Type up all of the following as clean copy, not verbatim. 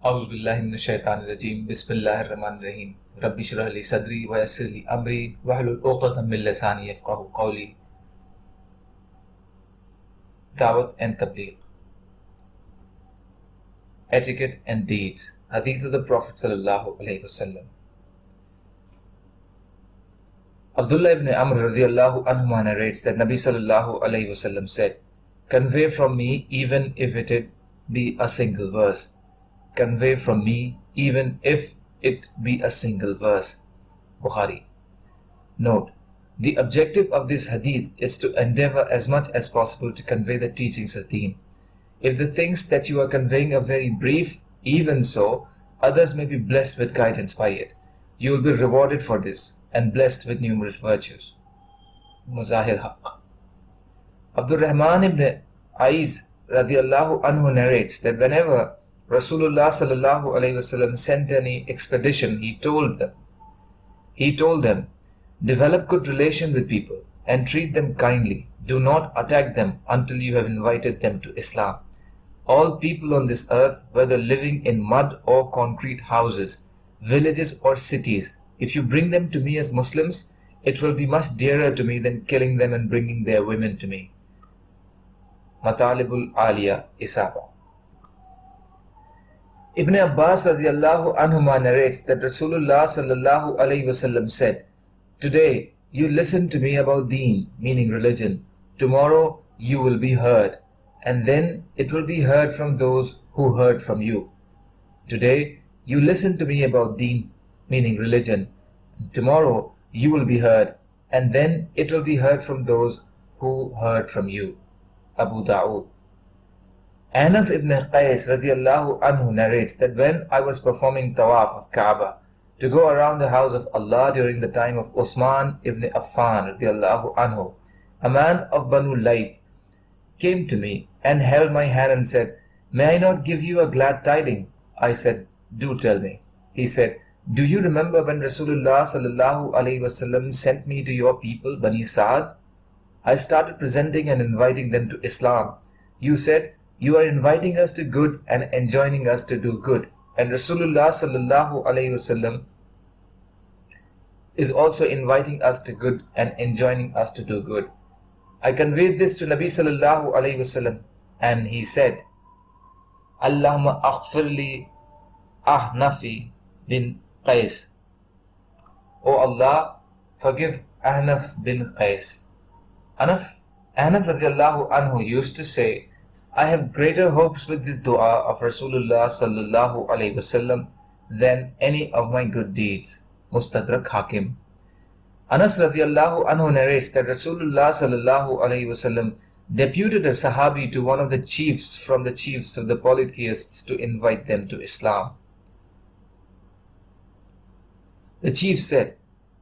أعوذ بالله من الشيطان الرجيم بسم الله الرحمن الرحيم رب اشرح لي صدري ويسر لي أمري واحلل عقدة من لساني يفقهوا قولي. Dawat and Tabligh. Etiquette and Deeds. Hadith of the Prophet sallallahu alaihi wasallam. Abdullah ibn Amr radiallahu anhu narrates that Nabi sallallahu alaihi wasallam said, "Convey from me even if it be a single verse. Convey from me even if it be a single verse." Bukhari. Note: the objective of this hadith is to endeavour as much as possible to convey the teachings of Deen. If the things that you are conveying are very brief, even so, others may be blessed with guidance by it. You will be rewarded for this and blessed with numerous virtues. Mazahir Haq. Abdul Rahman ibn Aiz radiallahu anhu narrates that whenever Rasulullah sallallahu alaihi wasallam sent any expedition, he told them, develop good relation with people and treat them kindly. Do not attack them until you have invited them to Islam. All people on this earth, whether living in mud or concrete houses, villages or cities, if you bring them to me as Muslims, it will be much dearer to me than killing them and bringing their women to me. Matalibul Aliyah Isaba. Ibn Abbas radiallahu anhuma narrates that Rasulullah sallallahu alaihi wasallam said, "Today you listen to me about Deen, meaning religion. Tomorrow you will be heard, and then it will be heard from those who heard from you. Today you listen to me about Deen, meaning religion. Tomorrow you will be heard, and then it will be heard from those who heard from you." Abu Dawood. Ahnaf ibn Qais radiallahu anhu narrates that when I was performing tawaf of Kaaba to go around the house of Allah during the time of Usman ibn Affan radiallahu anhu, a man of Banu Layth came to me and held my hand and said, "May I not give you a glad tiding?" I said, "Do tell me." He said, "Do you remember when Rasulullah sallallahu alaihi wasallam sent me to your people, Bani Sa'ad? I started presenting and inviting them to Islam. You said, 'You are inviting us to good and enjoining us to do good.' And Rasulullah sallallahu alaihi wasallam is also inviting us to good and enjoining us to do good. I conveyed this to Nabi sallallahu alaihi wasallam, and he said, 'Allahumma aghfirli Ahnafi bin Qais.' O Allah, forgive Ahnaf bin Qais." Ahnaf radiallahu anhu used to say, "I have greater hopes with this dua of Rasulullah sallallahu alaihi wasallam than any of my good deeds." Mustadrak Hakim. Anas radiallahu anhu narrates that Rasulullah sallallahu alaihi wasallam deputed a Sahabi to one of the chiefs from the chiefs of the polytheists to invite them to Islam. The chief said,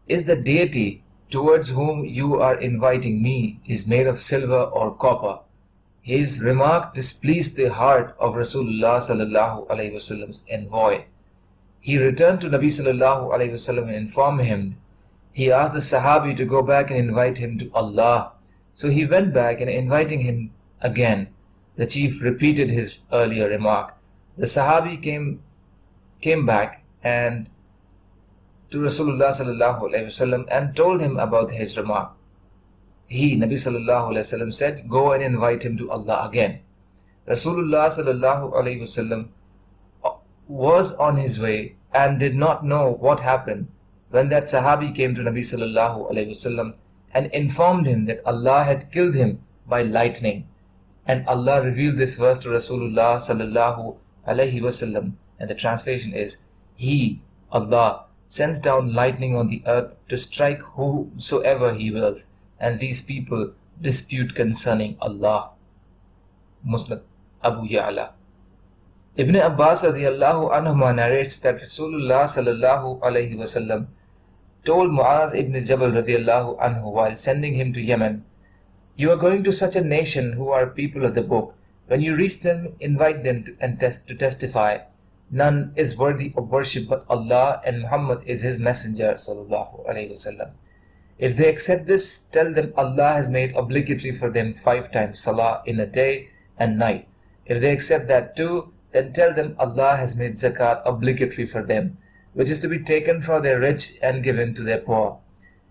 "Is the deity towards whom you are inviting me is made of silver or copper?" His remark displeased the heart of Rasulullah sallallahu alaihi wasallam's envoy. He returned to Nabi sallallahu alaihi wasallam and informed him. He asked the Sahabi to go back and invite him to Allah. So he went back and inviting him again. The chief repeated his earlier remark. The Sahabi came back and to Rasulullah sallallahu alaihi wasallam and told him about his remark. He, Nabi sallallahu alaihi wasallam, said, "Go and invite him to Allah again." Rasulullah sallallahu alaihi wasallam was on his way and did not know what happened when that Sahabi came to Nabi sallallahu alaihi wasallam and informed him that Allah had killed him by lightning. And Allah revealed this verse to Rasulullah sallallahu alaihi wasallam, and the translation is, "He, Allah, sends down lightning on the earth to strike whomsoever He wills, and these people dispute concerning Allah." Muslim Abu Ya'la. Ibn Abbas radiallahu anhuma narrates that Rasulullah sallallahu alaihi wasallam told Muaz ibn Jabal radiallahu anhu while sending him to Yemen, "You are going to such a nation who are people of the book. When you reach them, invite them to testify. None is worthy of worship but Allah, and Muhammad is His messenger sallallahu alaihi wasallam. If they accept this, tell them Allah has made obligatory for them 5 times salah in a day and night. If they accept that too, then tell them Allah has made zakat obligatory for them, which is to be taken from their rich and given to their poor.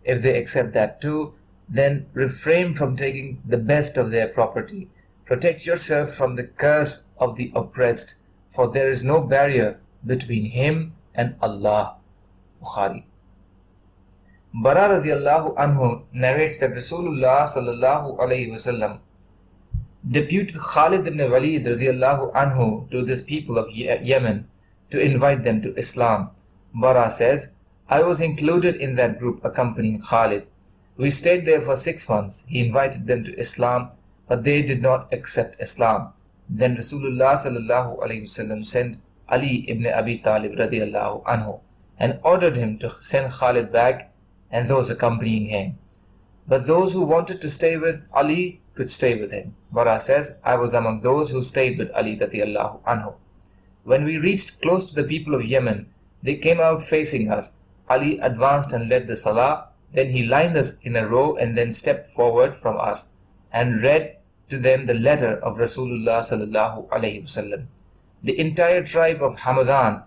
If they accept that too, then refrain from taking the best of their property. Protect yourself from the curse of the oppressed, for there is no barrier between him and Allah. Bukhari. Bara radiallahu anhu narrates that Rasulullah sallallahu alayhi wasallam deputed Khalid ibn Walid radiallahu anhu to this people of Yemen to invite them to Islam. Bara says, I was included in that group accompanying Khalid. We stayed there for 6 months. He invited them to Islam, but they did not accept Islam. Then Rasulullah sallallahu alayhi wasallam sent Ali ibn Abi Talib radiallahu anhu and ordered him to send Khalid back and those accompanying him. But those who wanted to stay with Ali could stay with him. Bara says, I was among those who stayed with Ali radiallahu anhu. When we reached close to the people of Yemen, they came out facing us. Ali advanced and led the salah. Then he lined us in a row and then stepped forward from us and read to them the letter of Rasulullah sallallahu alayhi wasallam. The entire tribe of Hamadan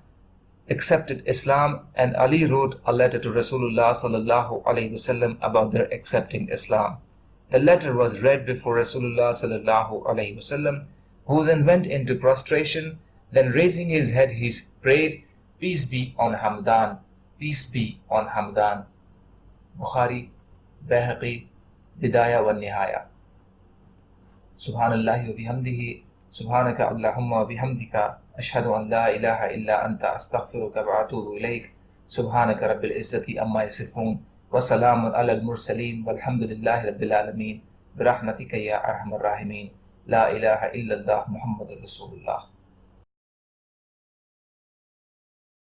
accepted Islam, and Ali wrote a letter to Rasulullah sallallahu alayhi wasallam about their accepting Islam. The letter was read before Rasulullah sallallahu alayhi wasallam, who then went into prostration. Then raising his head he prayed, Peace be on Hamadan, peace be on Hamadan. Bukhari, Bayhaqi, Bidaya wa Nihaya. Subhanallahi wa bihamdihi, Subhanaka Allahumma wa bihamdika, Ashhadu an la ilaha illa anta astaghfiruka wa atubu ilayk. Subhanaka Rabbil Izzati amma yasifun, wa salamun ala al-mursaleen, walhamdulillahi Rabbil Alameen, birahmatika ya arhamar rahimin, la ilaha illallah Muhammadur Rasulullah.